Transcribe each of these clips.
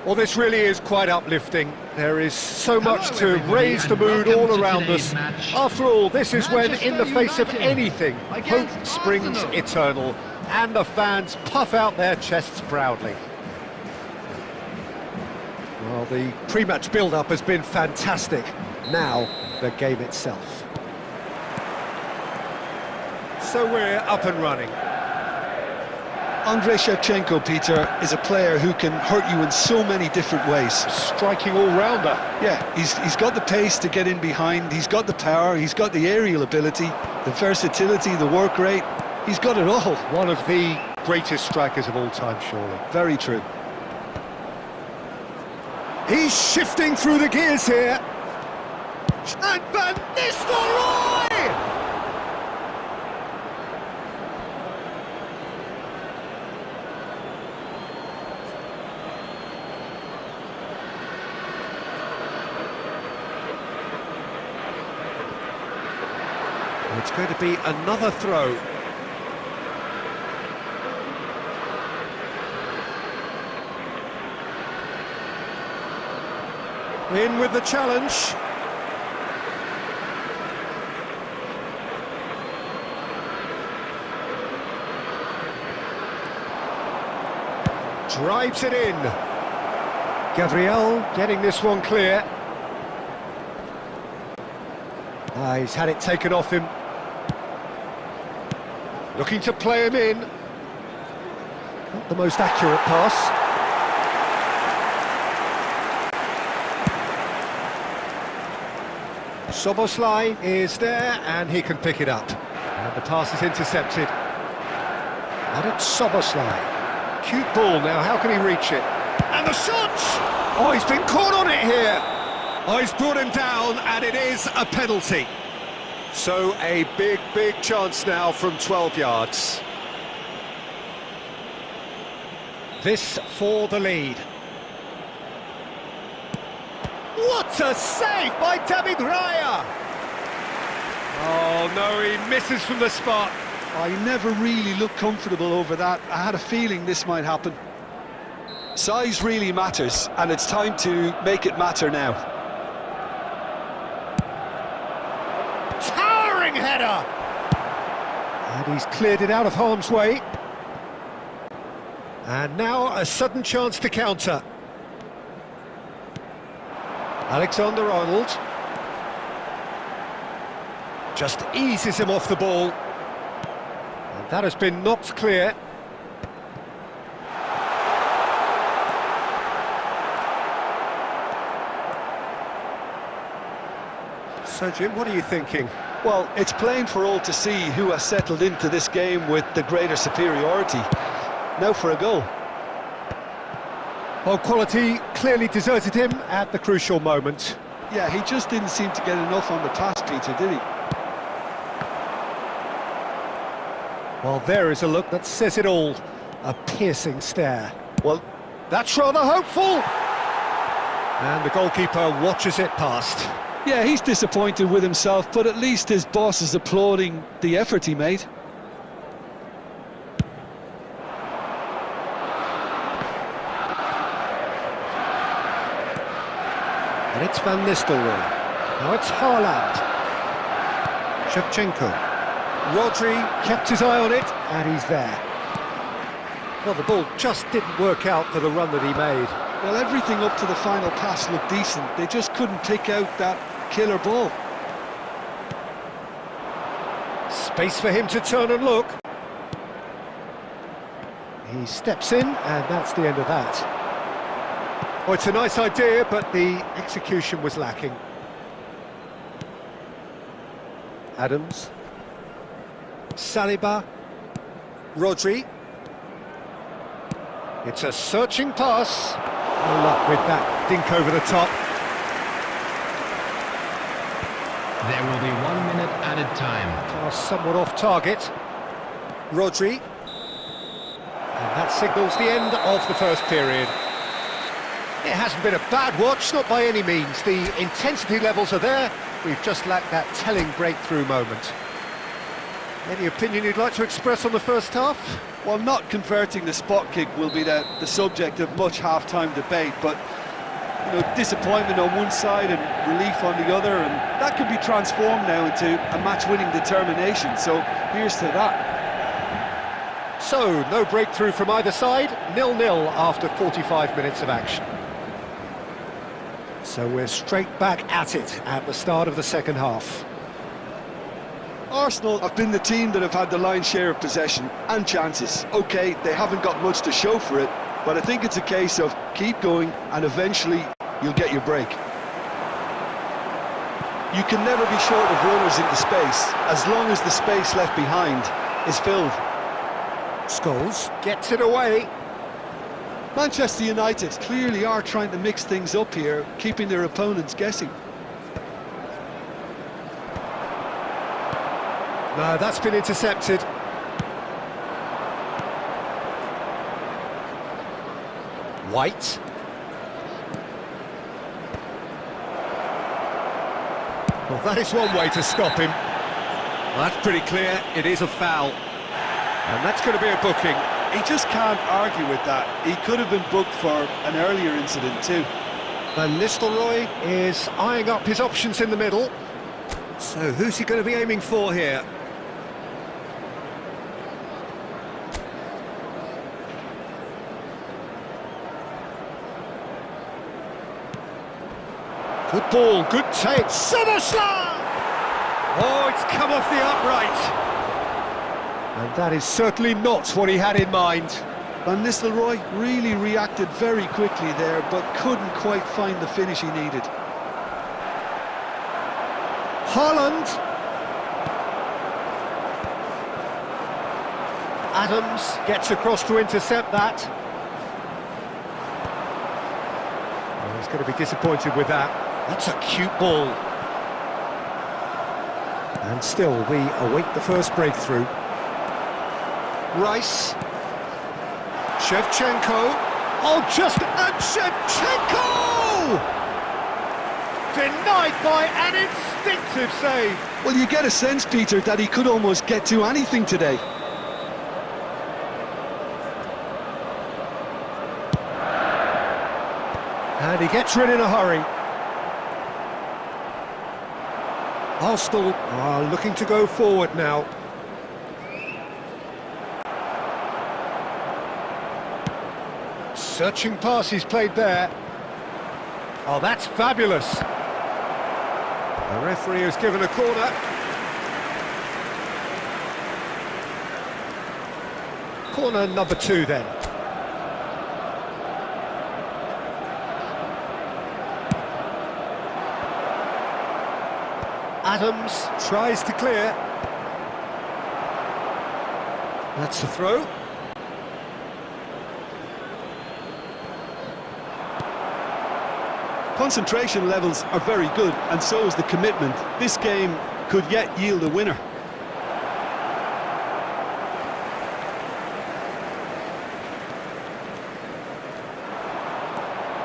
Well, this really is quite uplifting. There is so much to raise the mood all around us. After all, this is when, in the face of anything, hope springs eternal, and the fans puff out their chests proudly. Well, the pre-match build-up has been fantastic. Now, the game itself. So we're up and running. Andrei Shevchenko, Peter, is a player who can hurt you in so many different ways. Striking all-rounder. Yeah, he's got the pace to get in behind, he's got the power, he's got the aerial ability, the versatility, the work rate. He's got it all. One of the greatest strikers of all time, surely. Very true. He's shifting through the gears here. And Van Nistelrooy! It's going to be another throw. In with the challenge. Drives it in. Gabriel getting this one clear. He's had it taken off him. Looking to play him in. Not the most accurate pass. Soboslai is there, and he can pick it up. And the pass is intercepted. And it's Soboslai. Cute ball now, how can he reach it? And the shot! Oh, he's been caught on it here! Oh, he's brought him down, and it is a penalty. So a big chance now from 12 yards. This for the lead. What a save by David Raya! Oh no, he misses from the spot. I never really looked comfortable over that. I had a feeling this might happen. Size really matters, and it's time to make it matter now. Towering header! And he's cleared it out of harm's way. And now a sudden chance to counter. Alexander-Arnold just eases him off the ball. And that has been knocked clear. So, Jim, what are you thinking? Well, it's plain for all to see who has settled into this game with the greater superiority. Now for a goal. Well, quality clearly deserted him at the crucial moment. Yeah, he just didn't seem to get enough on the pass, Peter, did he? Well, there is a look that says it all. A piercing stare. Well, that's rather hopeful! And the goalkeeper watches it past. Yeah, he's disappointed with himself, but at least his boss is applauding the effort he made. And it's Van Nistelrooy. Now it's Haaland. Shevchenko. Rodri kept his eye on it, and he's there. Well, the ball just didn't work out for the run that he made. Well, everything up to the final pass looked decent. They just couldn't pick out that killer ball. Space for him to turn and look. He steps in, and that's the end of that. Oh, it's a nice idea, but the execution was lacking. Adams. Saliba. Rodri. It's a searching pass. No luck with that dink over the top. There will be 1 minute added time. Pass somewhat off target. Rodri. And that signals the end of the first period. It hasn't been a bad watch, not by any means. The intensity levels are there. We've just lacked that telling breakthrough moment. Any opinion you'd like to express on the first half? Well, not converting the spot kick will be the subject of much half-time debate, but disappointment on one side and relief on the other, and that can be transformed now into a match-winning determination, so here's to that. So, no breakthrough from either side, 0-0 after 45 minutes of action. So we're straight back at it at the start of the second half. Arsenal have been the team that have had the lion's share of possession and chances. OK, they haven't got much to show for it, but I think it's a case of keep going and eventually you'll get your break. You can never be short of runners into space, as long as the space left behind is filled. Scholes gets it away. Manchester United clearly are trying to mix things up here, keeping their opponents guessing. No, that's been intercepted. White. Well, that is one way to stop him. Well, that's pretty clear, it is a foul. And that's going to be a booking. He just can't argue with that. He could have been booked for an earlier incident too. Van Nistelrooy is eyeing up his options in the middle. So who's he going to be aiming for here? Good ball, good take. Somerset! Oh, it's come off the upright. And that is certainly not what he had in mind. Van Nistelrooy really reacted very quickly there, but couldn't quite find the finish he needed. Haaland. Adams gets across to intercept that. Oh, he's going to be disappointed with that. That's a cute ball. And still, we await the first breakthrough. Rice. Shevchenko. Oh, just and Shevchenko! Denied by an instinctive save. Well, you get a sense, Peter, that he could almost get to anything today. And he gets rid in a hurry. Arsenal are looking to go forward now. Searching passes played there. Oh, that's fabulous. The referee has given a corner. Corner number 2 then. Adams tries to clear. That's a throw. Concentration levels are very good, and so is the commitment. This game could yet yield a winner.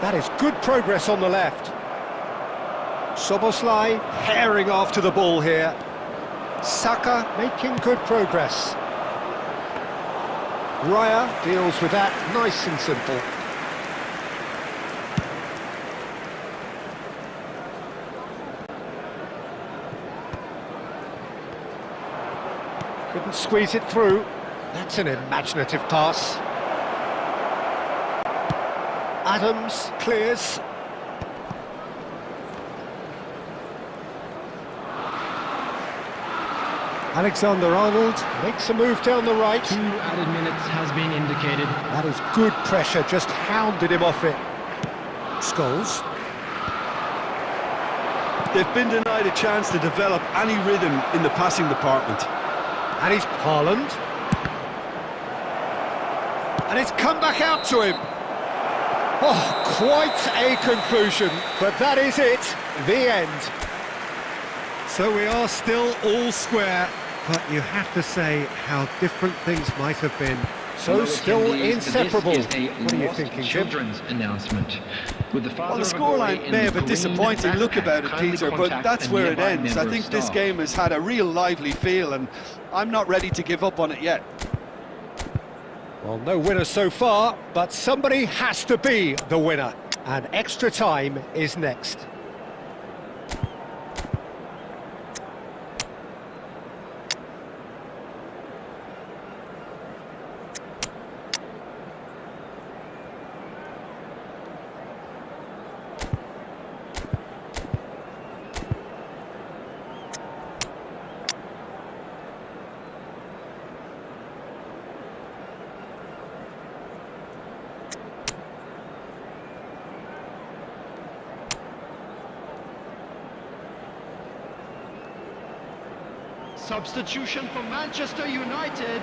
That is good progress on the left. Soboslai herring after the ball here. Saka making good progress. Raya deals with that nice and simple. Couldn't squeeze it through. That's an imaginative pass. Adams clears. Alexander-Arnold makes a move down the right. 2 added minutes has been indicated. That is good pressure, just hounded him off it. Scholes. They've been denied a chance to develop any rhythm in the passing department. And he's Haaland. And it's come back out to him. Oh, quite a conclusion, but that is it, the end. So we are still all square, but you have to say how different things might have been So still inseparable. This is a What are you lost thinking, Jim? children's announcement. With the Well, the father of a boy scoreline in may the have a green disappointing look backpack about it, kindly Peter, but contact that's a where it nearby ends. I member think of this staff. game has had a real lively feel, and I'm not ready to give up on it yet. Well, no winner so far, but somebody has to be the winner. And extra time is next. Substitution for Manchester United.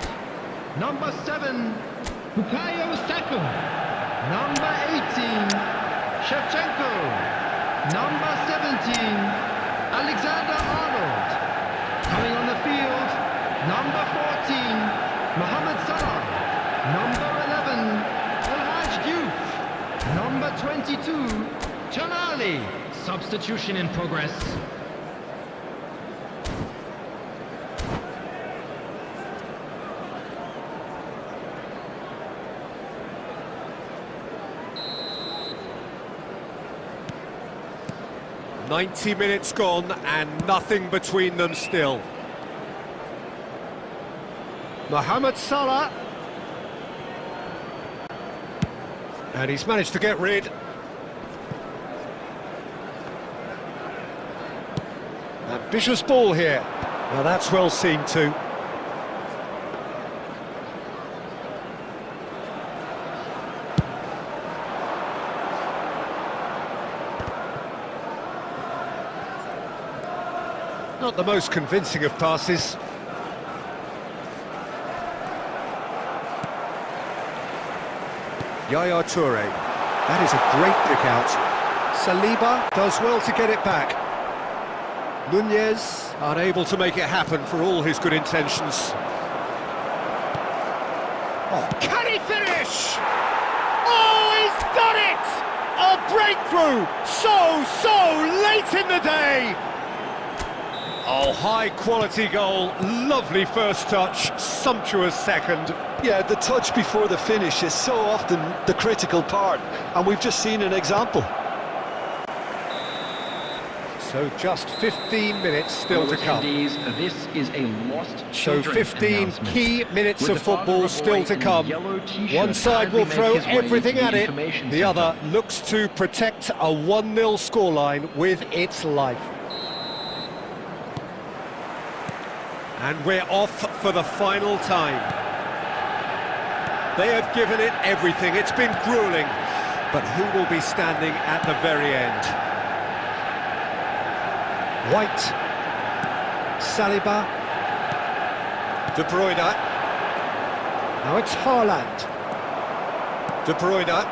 Number 7, Bukayo Saka. Number 18, Shevchenko. Number 17, Alexander Arnold. Coming on the field, number 14, Mohamed Salah. Number 11, El Hadj Diouf. Number 22, Tonali. Substitution in progress. "90 minutes gone and nothing between them still." Mohamed Salah. And he's managed to get rid. Ambitious ball here. Now that's well seen too. Not the most convincing of passes. Yaya Toure. That is a great pick out. Saliba does well to get it back. Nunez unable to make it happen for all his good intentions. Oh, can he finish? Oh, he's done it! A breakthrough! So late in the day! Oh, high-quality goal, lovely first touch, sumptuous second. Yeah, the touch before the finish is so often the critical part, and we've just seen an example. So just 15 minutes still to come. This is a lost So children's 15 announcement. key minutes With of the father football of a still boy to in come. the yellow t-shirt One side kindly will make throw his way everything to the at it, information the other centre. looks to protect a 1-0 scoreline with its life. And we're off for the final time. They have given it everything, it's been gruelling, but who will be standing at the very end? White, Saliba, De Bruyne. Now it's Haaland. De Bruyne.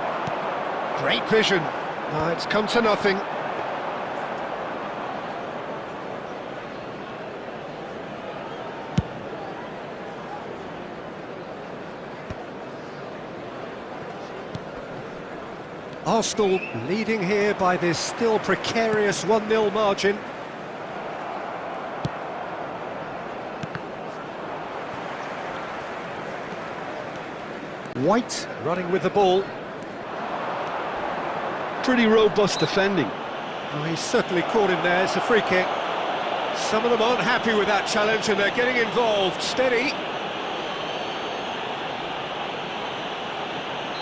Great vision. It's come to nothing. Arsenal leading here by this still precarious 1-0 margin. White running with the ball. Pretty robust defending. Oh, he's certainly caught him there. It's a free kick. Some of them aren't happy with that challenge and they're getting involved. Steady.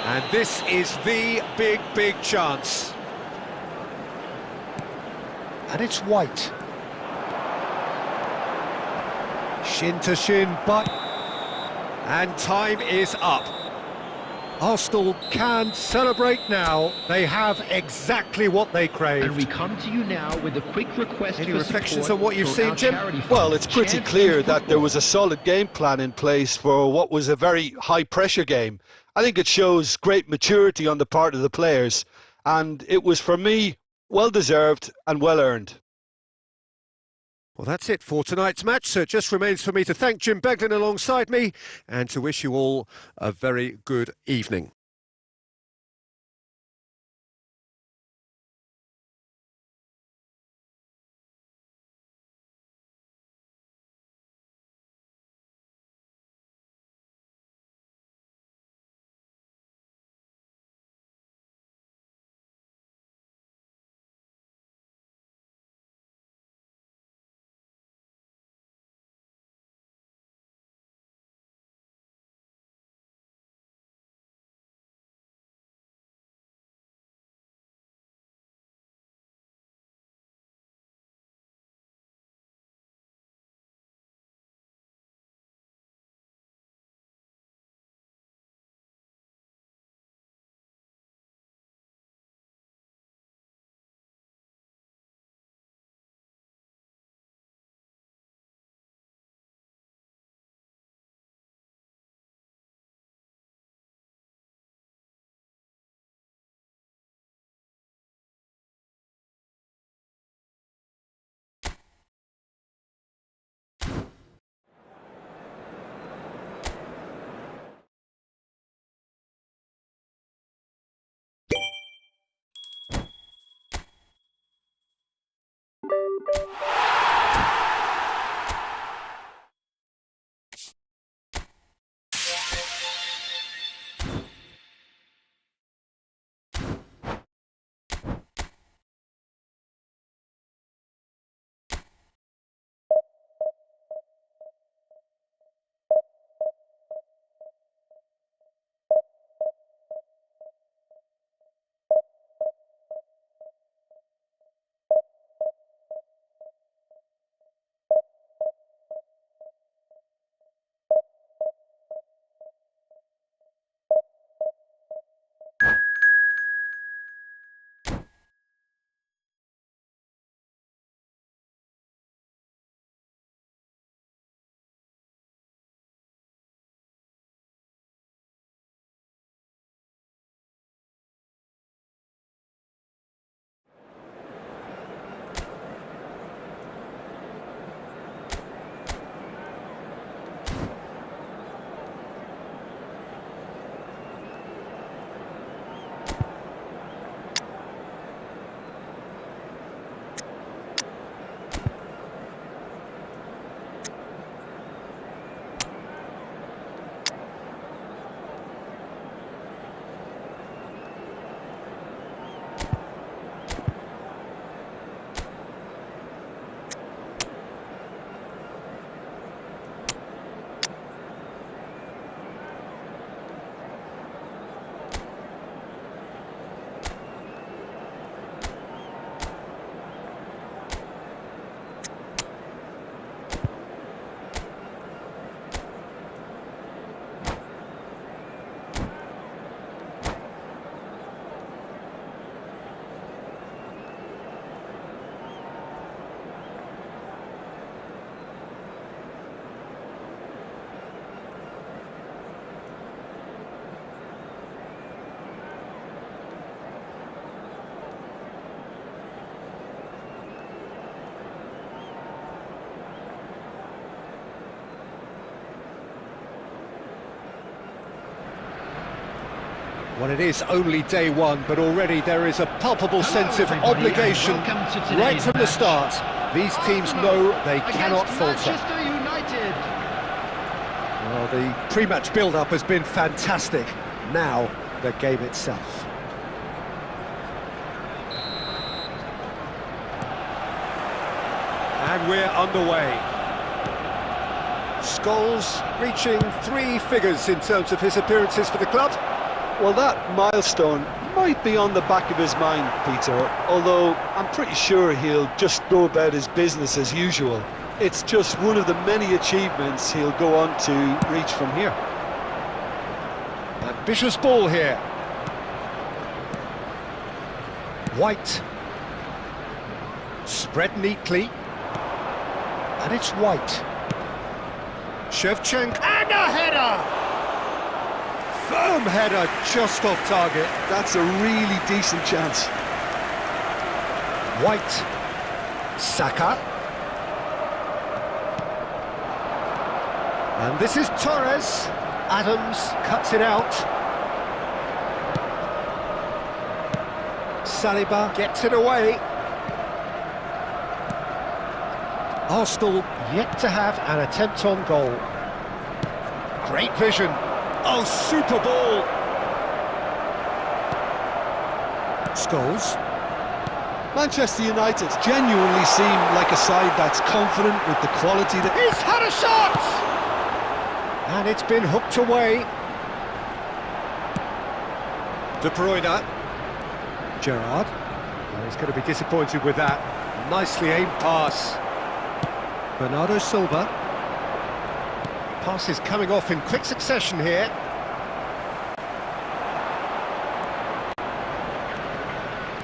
And this is the big chance. And it's White. Shin to shin, but... And time is up. Arsenal can celebrate now. They have exactly what they craved. And we come to you now with a quick request Any for reflections support on what you've for seen, our Jim? charity fund, Well, it's pretty Champions clear that there Football. was a solid game plan in place for what was a very high-pressure game. I think it shows great maturity on the part of the players, and it was, for me, well-deserved and well-earned. Well, that's it for tonight's match, so it just remains for me to thank Jim Beglin alongside me and to wish you all a very good evening. Well, it is only day one, but already there is a palpable sense of obligation right from the start. These teams know they cannot falter. Manchester United. Well, the pre-match build-up has been fantastic. Now, the game itself. And we're underway. Scholes reaching 3 figures in terms of his appearances for the club. Well, that milestone might be on the back of his mind, Peter, although I'm pretty sure he'll just go about his business as usual. It's just one of the many achievements he'll go on to reach from here. Ambitious ball here. White. Spread neatly. And it's White. Shevchenko. And a header! Firm header just off target. That's a really decent chance. White. Saka. And this is Torres. Adams cuts it out. Saliba gets it away. Arsenal yet to have an attempt on goal. Great vision. Oh, super ball. Scholes. Manchester United genuinely seem like a side that's confident with the quality that... He's had a shot! And it's been hooked away. De Bruyne. Gerrard. Well, he's going to be disappointed with that. Nicely aimed pass. Bernardo Silva. Passes coming off in quick succession here.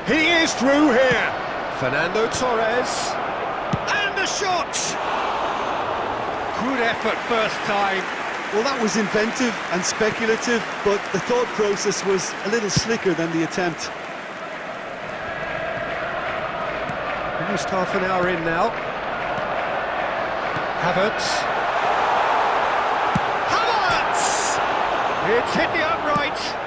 He is through here. Fernando Torres. And a shot! Good effort first time. Well, that was inventive and speculative, but the thought process was a little slicker than the attempt. Almost half an hour in now. Havertz. It's hit the upright.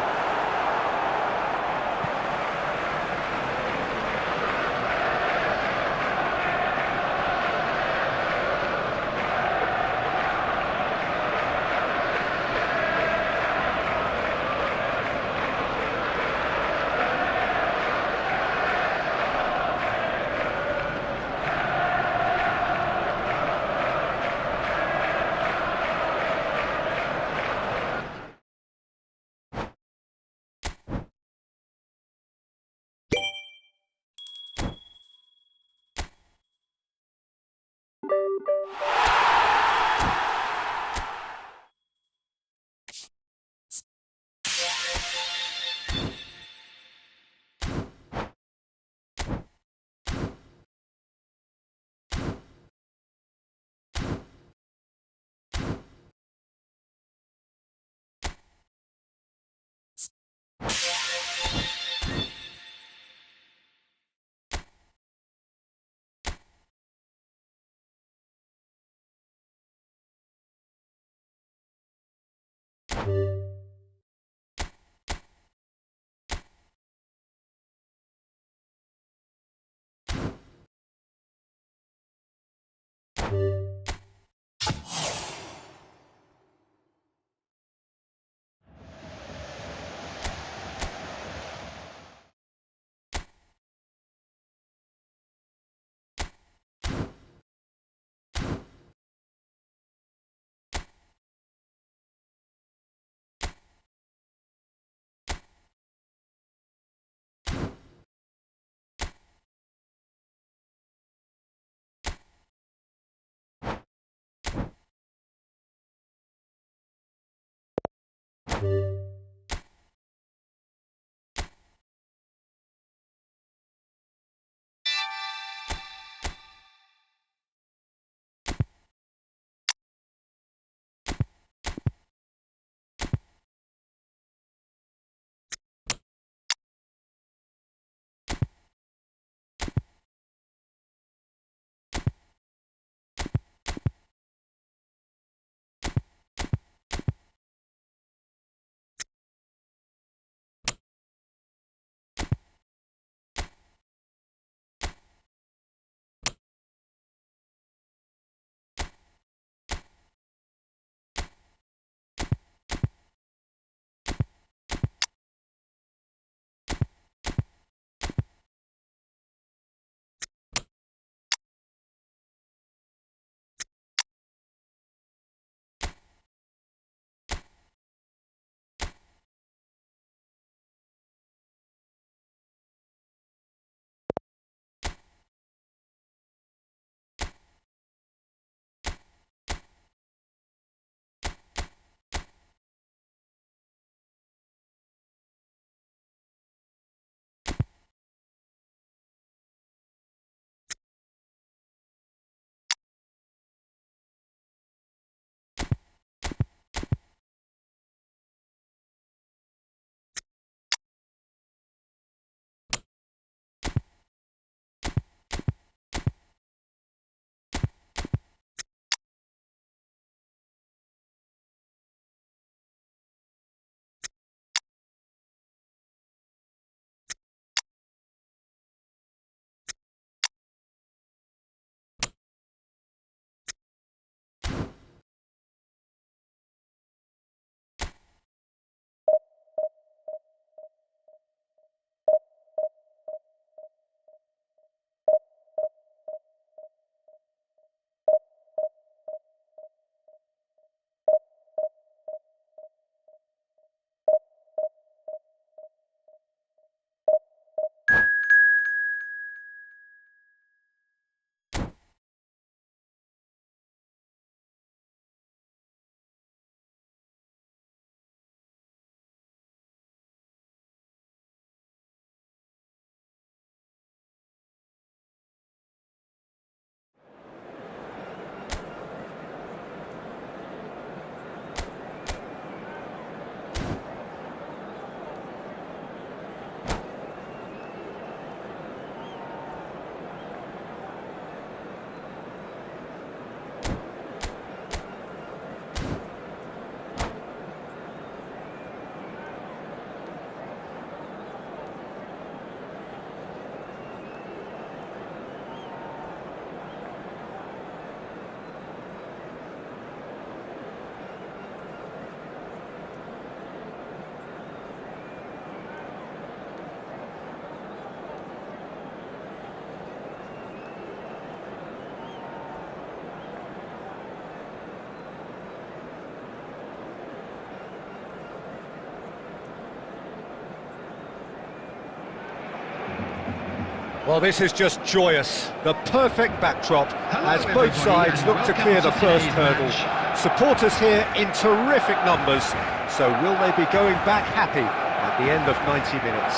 Well, this is just joyous. The perfect backdrop as Hello, both sides everybody, look and to welcome clear the to first today's hurdle. match. Supporters here in terrific numbers. So will they be going back happy at the end of 90 minutes?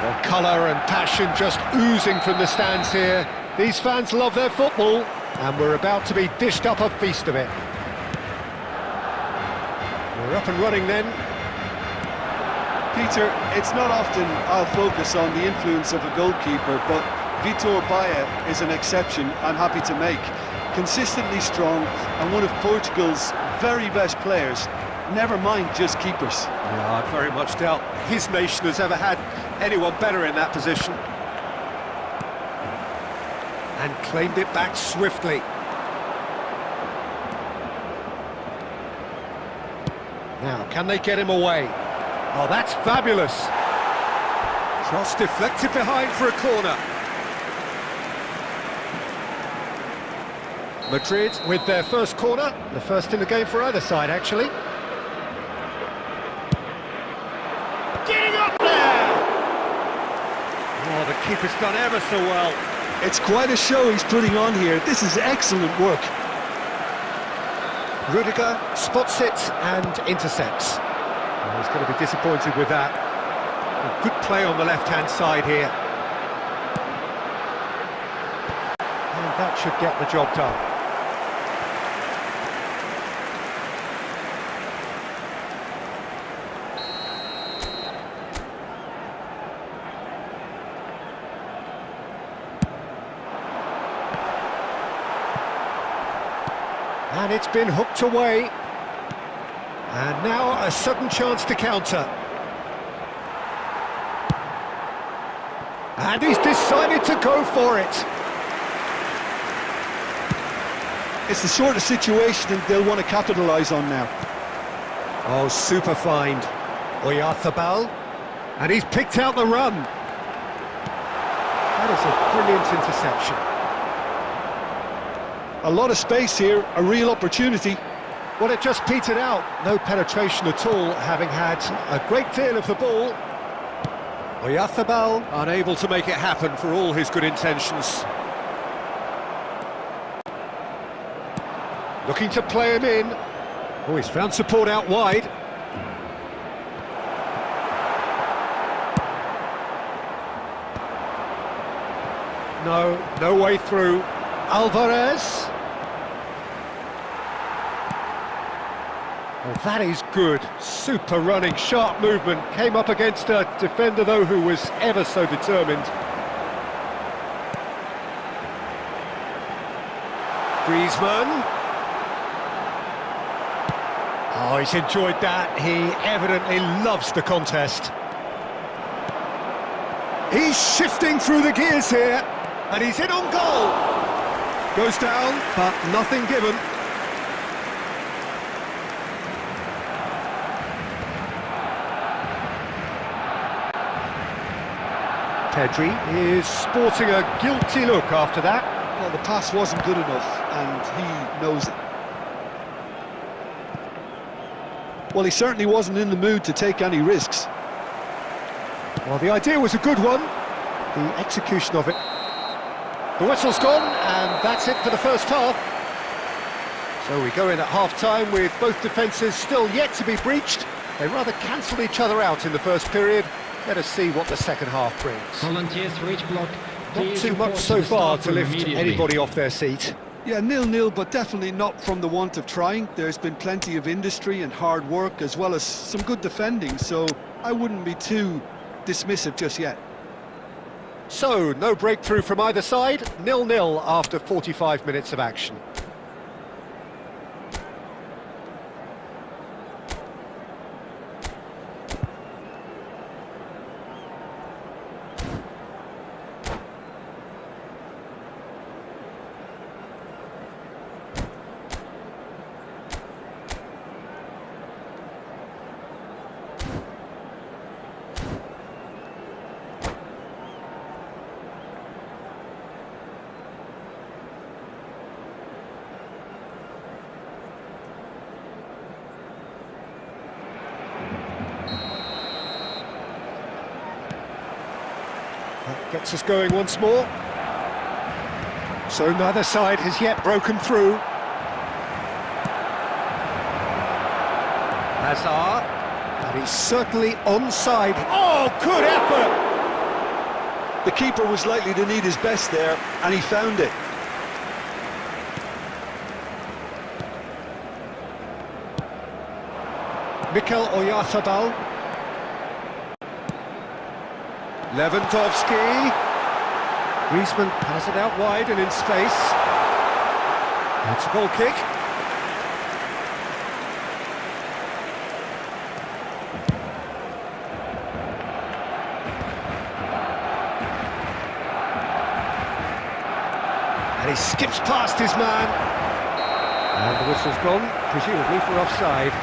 Well, colour and passion just oozing from the stands here. These fans love their football, and we're about to be dished up a feast of it. We're up and running then. Peter, it's not often I'll focus on the influence of a goalkeeper, but Vitor Baia is an exception I'm happy to make. Consistently strong and one of Portugal's very best players, never mind just keepers. Yeah, I very much doubt his nation has ever had anyone better in that position. And claimed it back swiftly. Now, can they get him away? Oh, that's fabulous. Cross deflected behind for a corner. Madrid with their first corner, the first in the game for either side, actually. Getting up there! Oh, the keeper's done ever so well. It's quite a show he's putting on here. This is excellent work. Rudiger spots it and intercepts. Oh, he's going to be disappointed with that. A good play on the left-hand side here. And that should get the job done. And it's been hooked away. And now a sudden chance to counter. And he's decided to go for it. It's the sort of situation that they'll want to capitalise on now. Oh, super find. Oyarzabal. And he's picked out the run. That is a brilliant interception. A lot of space here, a real opportunity. Well, it just petered out. No penetration at all, having had a great deal of the ball. Oyarzabal unable to make it happen for all his good intentions. Looking to play him in. Oh, he's found support out wide. No way through. Alvarez. Well, that is good. Super running, sharp movement. Came up against a defender, though, who was ever so determined. Griezmann. Oh, he's enjoyed that. He evidently loves the contest. He's shifting through the gears here, and he's in on goal. Goes down, but nothing given. Pedri is sporting a guilty look after that. Well, the pass wasn't good enough, and he knows it. Well, he certainly wasn't in the mood to take any risks. Well, the idea was a good one. The execution of it. The whistle's gone, and that's it for the first half. So we go in at half-time with both defences still yet to be breached. They rather cancelled each other out in the first period. Let us see what the second half brings. Volunteers for each block. Not too much so far to lift anybody off their seat. Yeah, 0-0, but definitely not from the want of trying. There's been plenty of industry and hard work, as well as some good defending, so I wouldn't be too dismissive just yet. So, no breakthrough from either side, 0-0 after 45 minutes of action. Gets us going once more. So neither side has yet broken through. Hazard, and he's certainly onside. Oh, good effort! The keeper was likely to need his best there, and he found it. Mikel Oyarzabal. Lewandowski. Griezmann has it out wide and in space. That's a goal kick. And he skips past his man. And the whistle's gone, presumably for offside.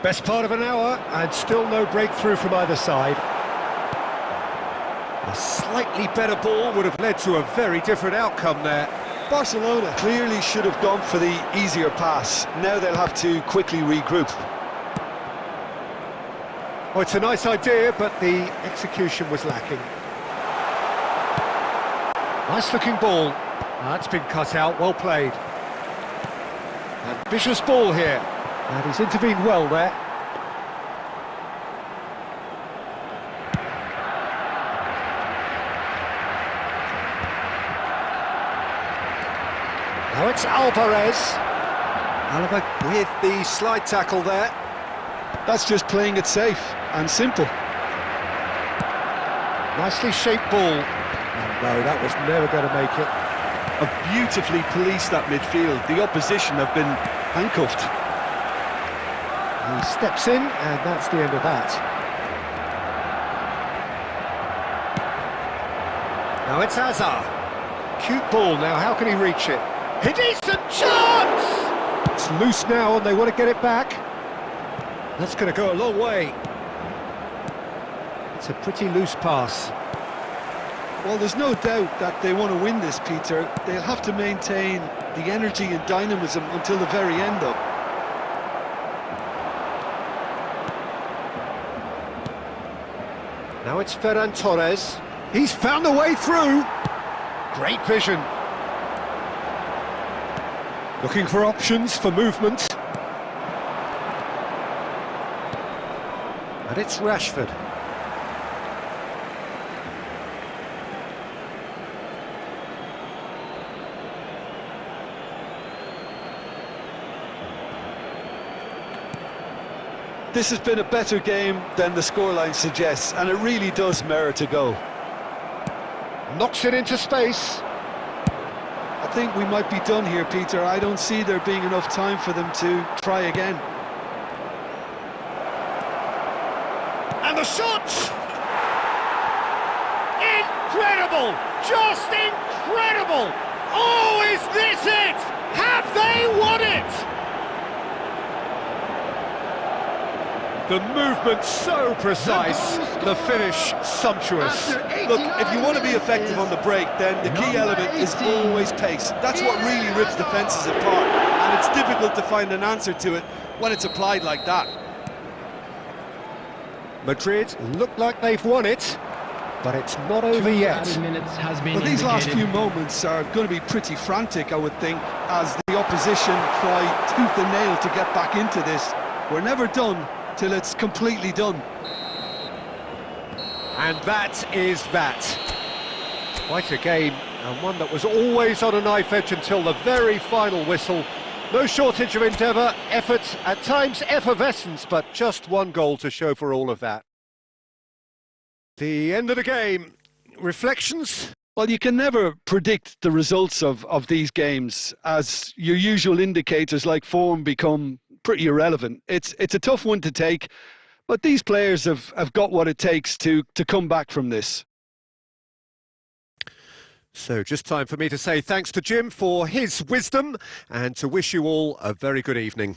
Best part of an hour, and still no breakthrough from either side. A slightly better ball would have led to a very different outcome there. Barcelona clearly should have gone for the easier pass. Now they'll have to quickly regroup. Oh, it's a nice idea, but the execution was lacking. Nice looking ball. That's been cut out, well played. Ambitious ball here. And he's intervened well there. Now it's Alvarez. Alaba with the slide tackle there. That's just playing it safe and simple. Nicely shaped ball. And no, that was never going to make it. A beautifully policed that midfield. The opposition have been handcuffed. He steps in, and that's the end of that. Now it's Hazard. Cute ball now, how can he reach it? A decent chance! It's loose now, and they want to get it back. That's going to go a long way. It's a pretty loose pass. Well, there's no doubt that they want to win this, Peter. They'll have to maintain the energy and dynamism until the very end, though. Now it's Ferran Torres. He's found a way through. Great vision. Looking for options for movement. And it's Rashford. This has been a better game than the scoreline suggests, and it really does merit a goal. Knocks it into space. I think we might be done here, Peter. I don't see there being enough time for them to try again. And the shot! Incredible! Just incredible! Oh, is this it? Have they won it? The movement so precise, the finish sumptuous. Look, if you want to be effective on the break, then the key element is always pace. That's what really rips defences apart, and it's difficult to find an answer to it when it's applied like that. Madrid look like they've won it, but it's not over yet. Well, these last few moments are going to be pretty frantic, I would think, as the opposition try tooth and nail to get back into this. We're never done till it's completely done. And that is that. Quite a game, and one that was always on a knife edge until the very final whistle. No shortage of endeavour, effort, at times effervescence, but just one goal to show for all of that. The end of the game. Reflections? Well, you can never predict the results of these games, as your usual indicators like form become pretty irrelevant. It's a tough one to take, but these players have got what it takes to come back from this. So just time for me to say thanks to Jim for his wisdom and to wish you all a very good evening.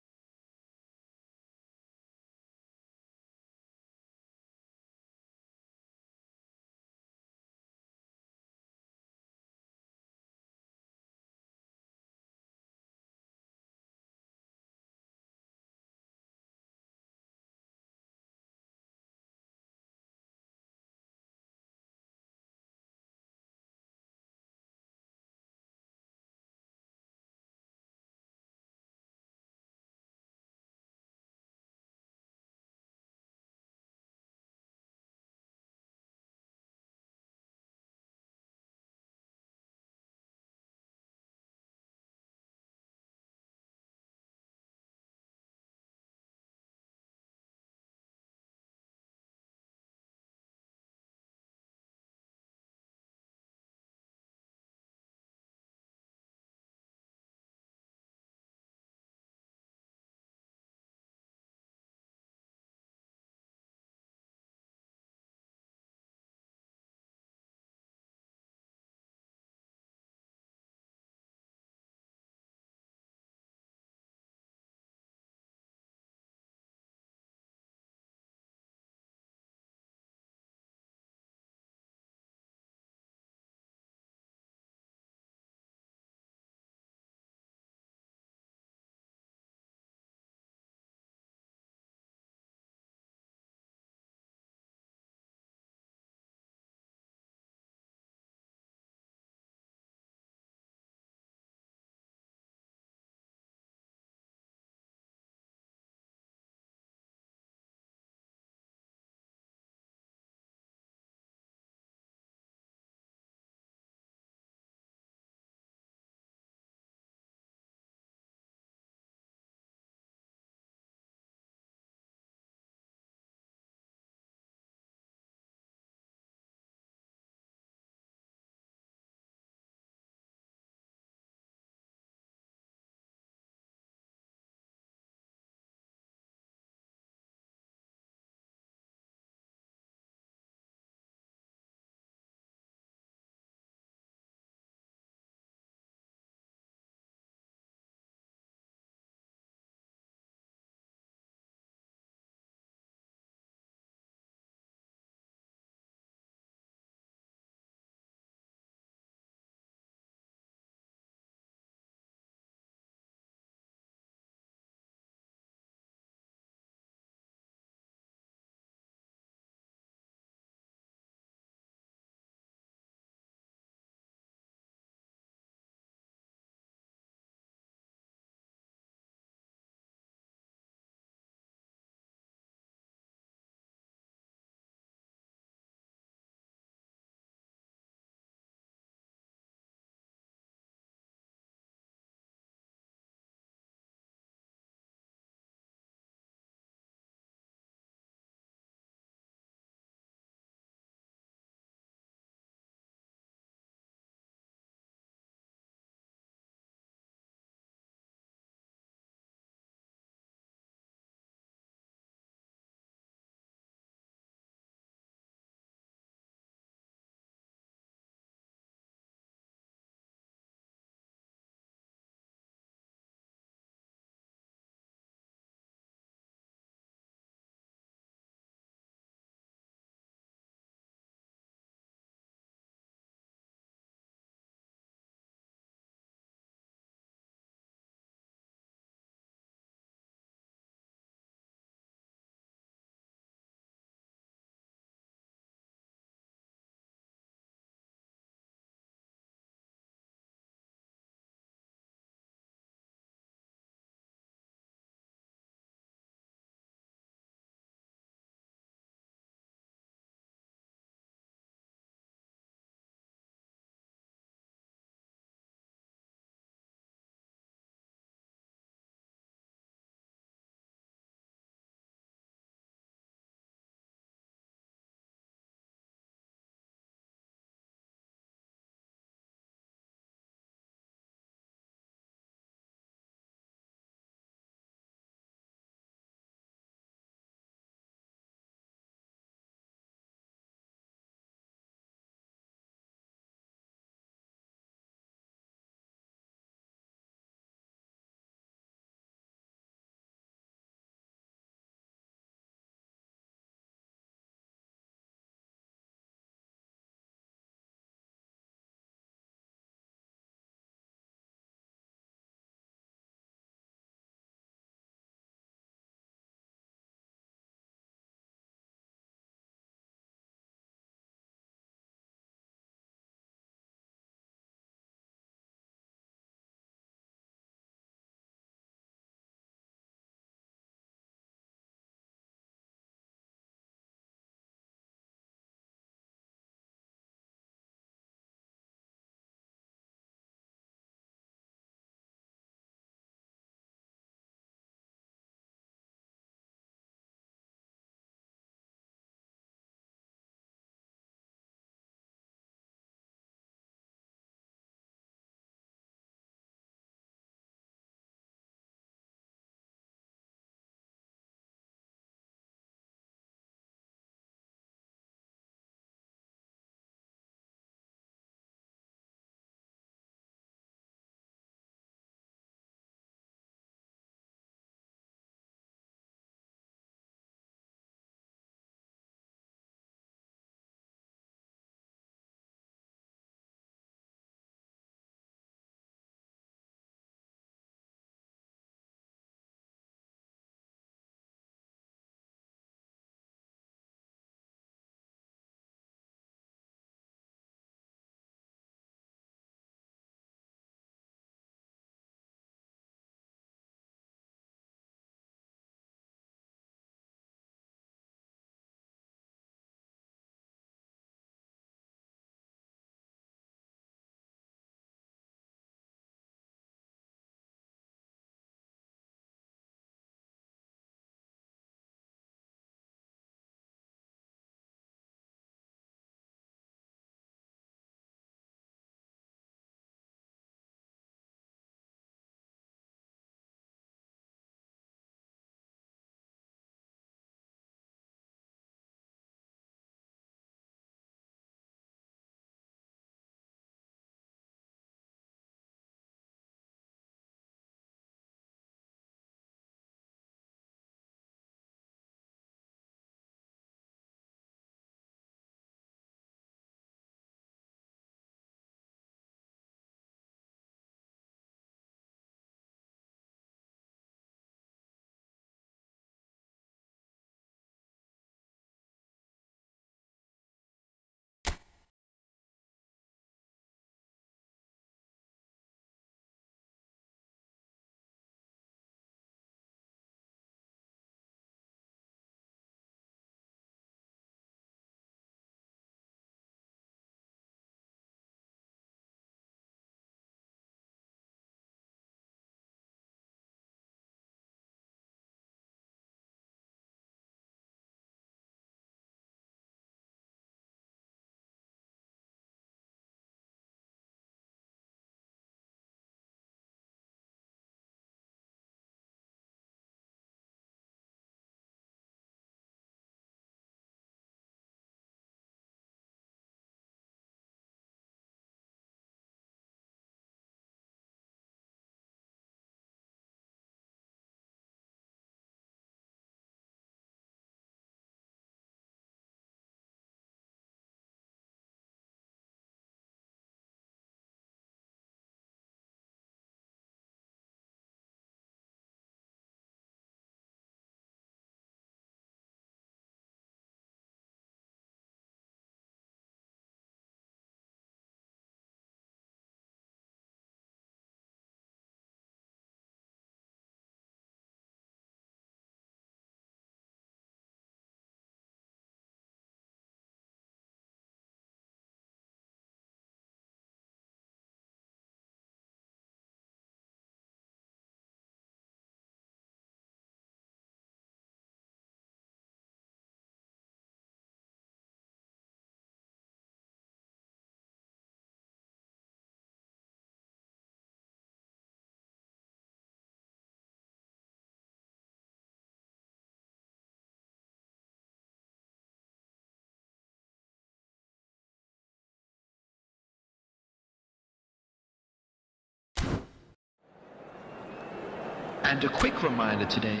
And a quick reminder today.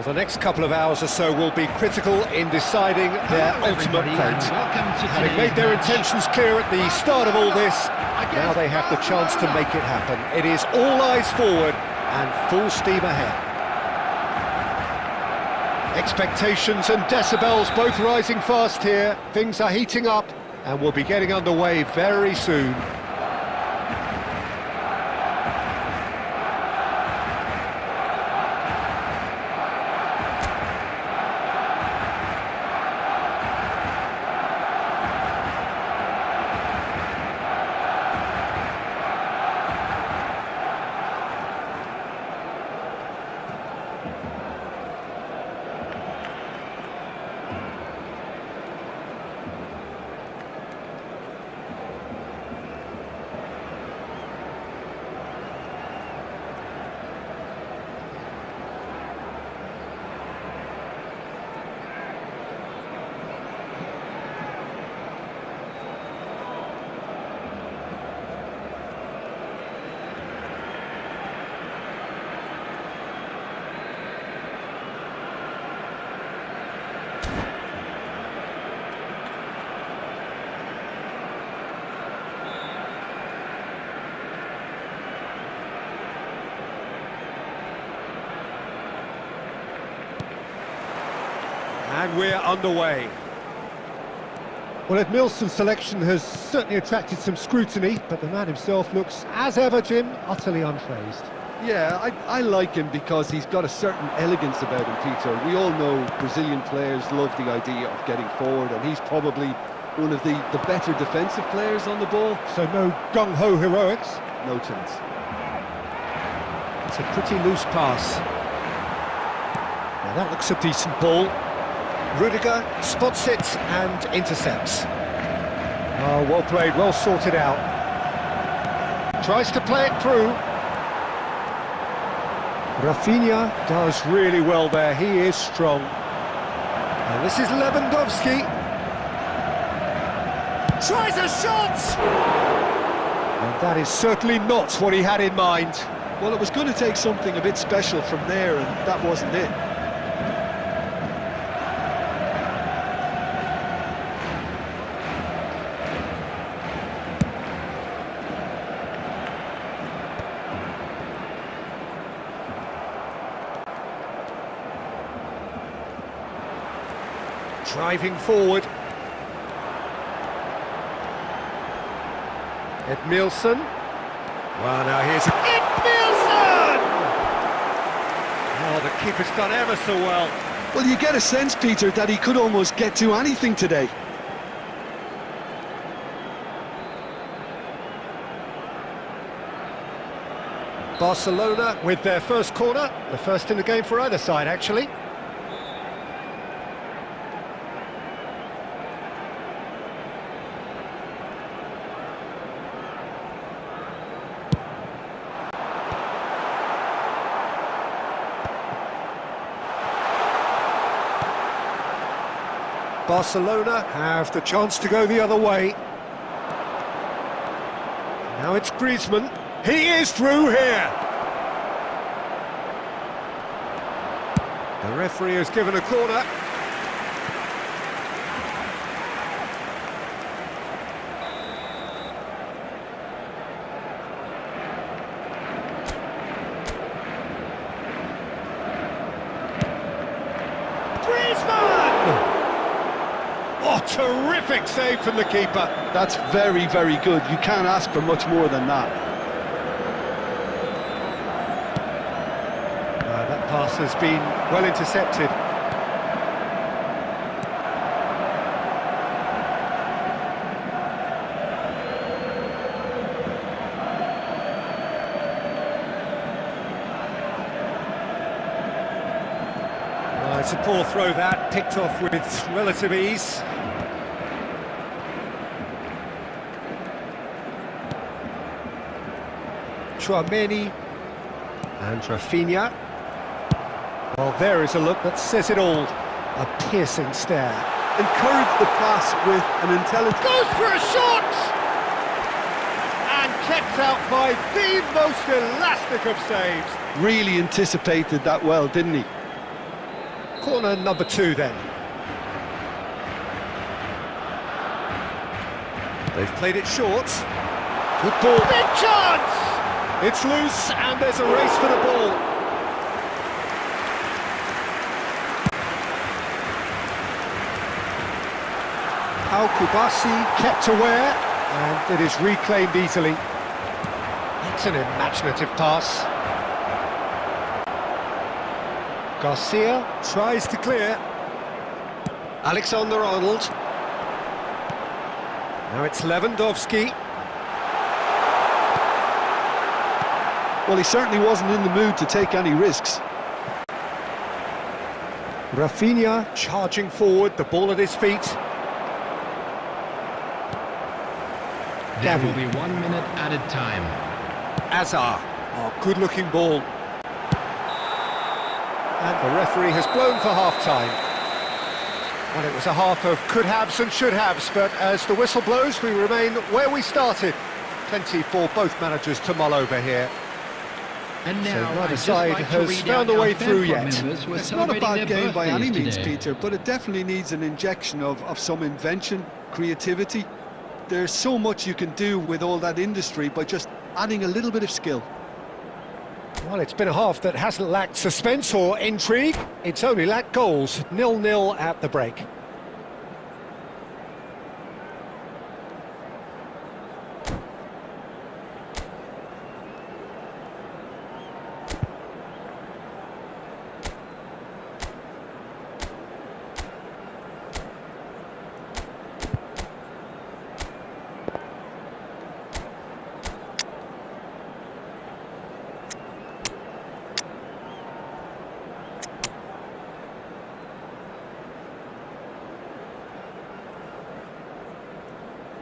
Well, the next couple of hours or so will be critical in deciding their ultimate fate. Having made their intentions clear at the start of all this, now they have the chance to make it happen. It is all eyes forward and full steam ahead. Expectations and decibels both rising fast here. Things are heating up and we'll be getting underway very soon. And we're underway. Well, Edmilson's selection has certainly attracted some scrutiny, but the man himself looks, as ever, Jim, utterly unfazed. Yeah, I like him because he's got a certain elegance about him, Peter. We all know Brazilian players love the idea of getting forward, and he's probably one of the better defensive players on the ball. So no gung-ho heroics? No chance. It's a pretty loose pass. Now that looks a decent ball. Rudiger spots it and intercepts. Oh, well played, well sorted out. Tries to play it through. Rafinha does really well there, he is strong. And this is Lewandowski. Tries a shot! And that is certainly not what he had in mind. Well, it was going to take something a bit special from there, and that wasn't it. Driving forward. Edmilson. Well, now here's Edmilson! Oh, the keeper's done ever so well. Well, you get a sense, Peter, that he could almost get to anything today. Barcelona with their first corner, the first in the game for either side, actually. Barcelona have the chance to go the other way. Now it's Griezmann. He is through here. The referee has given a corner. Griezmann! Oh, terrific save from the keeper. That's very, very good. You can't ask for much more than that. That pass has been well intercepted. It's a poor throw that, picked off with relative ease. Tchouaméni and Rafinha. Well, there is a look that says it all. A piercing stare. Encourage the pass with an intelligent... Goes for a shot! And kept out by the most elastic of saves. Really anticipated that well, didn't he? Corner number 2 then. They've played it short. Good ball. Big chance! It's loose and there's a race for the ball. Al-Kubasi kept aware and it is reclaimed easily. That's an imaginative pass. Garcia tries to clear. Alexander-Arnold. Now it's Lewandowski. Well, he certainly wasn't in the mood to take any risks. Rafinha charging forward, the ball at his feet. There will be 1 minute added time. Azar. Oh, good-looking ball. And the referee has blown for half-time. Well, it was a half of could-haves and should-haves, but as the whistle blows, we remain where we started. Plenty for both managers to mull over here. And now, so neither side has found a way through yet. It's not a bad game by any means, Peter, but it definitely needs an injection of some invention, creativity. There's so much you can do with all that industry by just adding a little bit of skill. Well, it's been a half that hasn't lacked suspense or intrigue. It's only lacked goals. 0-0 at the break.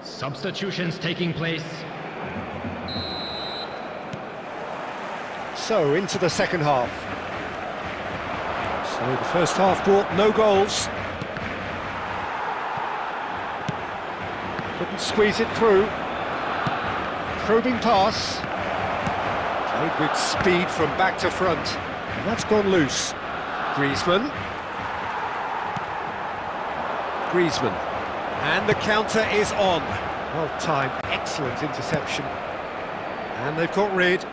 Substitutions taking place. So, into the second half. So, the first half brought no goals. Couldn't squeeze it through. Probing pass. Played with speed from back to front. And that's gone loose. Griezmann. And the counter is on. Well timed, excellent interception. And they've got rid.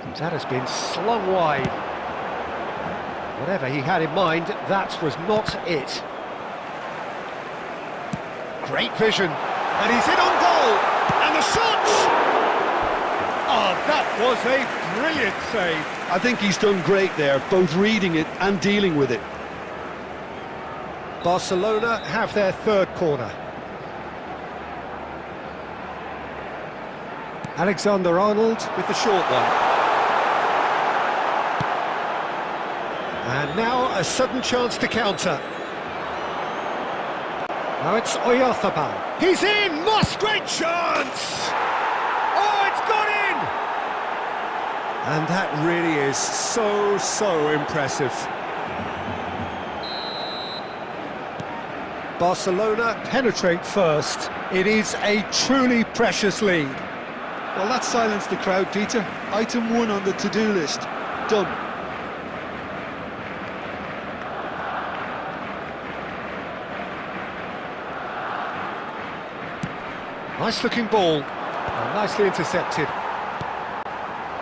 And that has been slung wide. Whatever he had in mind, that was not it. Great vision. And he's in on goal. And the shot! Oh, that was a brilliant save. I think he's done great there, both reading it and dealing with it. Barcelona have their third corner. Alexander-Arnold with the short one. And now a sudden chance to counter. Now it's Oyarzabal. He's in! Moss, great chance! Oh, it's gone in! And that really is so impressive. Barcelona penetrate first. It is a truly precious lead. Well, that silenced the crowd, Peter. Item 1 on the to-do list. Done. Nice looking ball. And nicely intercepted.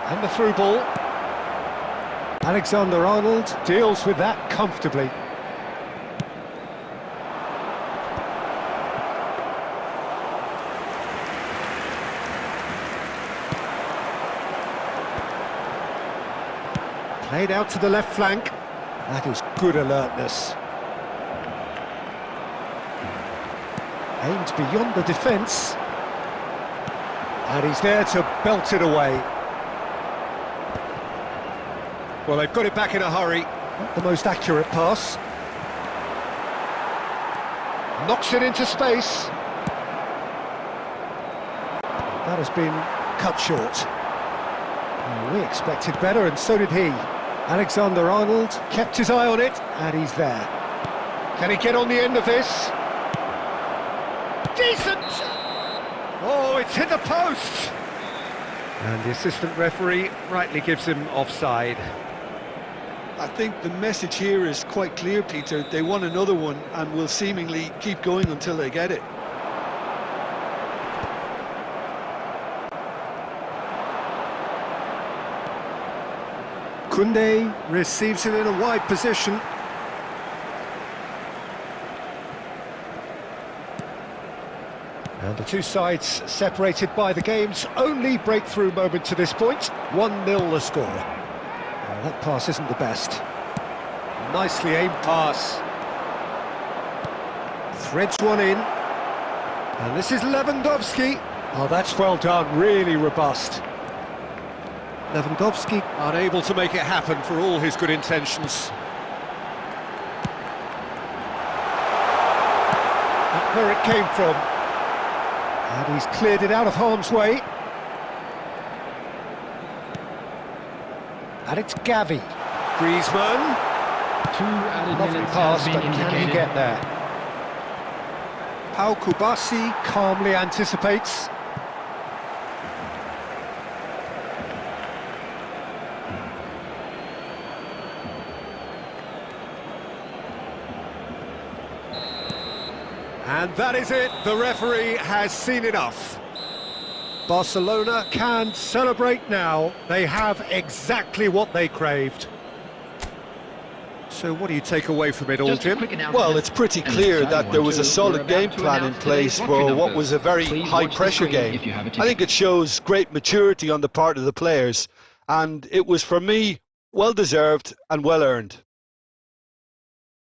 And the through ball. Alexander-Arnold deals with that comfortably. Played out to the left flank. That is good alertness. Aimed beyond the defence. And he's there to belt it away. Well, they've got it back in a hurry. Not the most accurate pass. Knocks it into space. That has been cut short. We expected better, and so did he. Alexander-Arnold kept his eye on it, and he's there. Can he get on the end of this? Decent! Oh, it's hit the post! And the assistant referee rightly gives him offside. I think the message here is quite clear, Peter. They want another one and will seemingly keep going until they get it. Koundé receives it in a wide position. And the two sides separated by the game's only breakthrough moment to this point. 1-0 the score. Well, that pass isn't the best. Nicely aimed pass. Threads one in. And this is Lewandowski. Oh, that's well done, really robust. Lewandowski unable to make it happen for all his good intentions. That's where it came from. And he's cleared it out of harm's way. And it's Gavi. Griezmann. 2 added Lovely minutes pass, has but been can he indicated. get there? Pau Kubasi calmly anticipates. And that is it, the referee has seen enough. Barcelona can celebrate now. They have exactly what they craved. So what do you take away from it all, Just a Jim? quick announcement. Well, it's pretty And clear exciting that one there was a too. solid We're game about to plan in announce place today's for lottery what numbers. was a very Please watch the high-pressure screen game. if you have a I think ticket. it shows great maturity on the part of the players, and it was, for me, well-deserved and well-earned.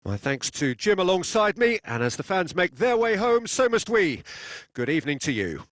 My thanks to Jim alongside me, and as the fans make their way home, so must we. Good evening to you.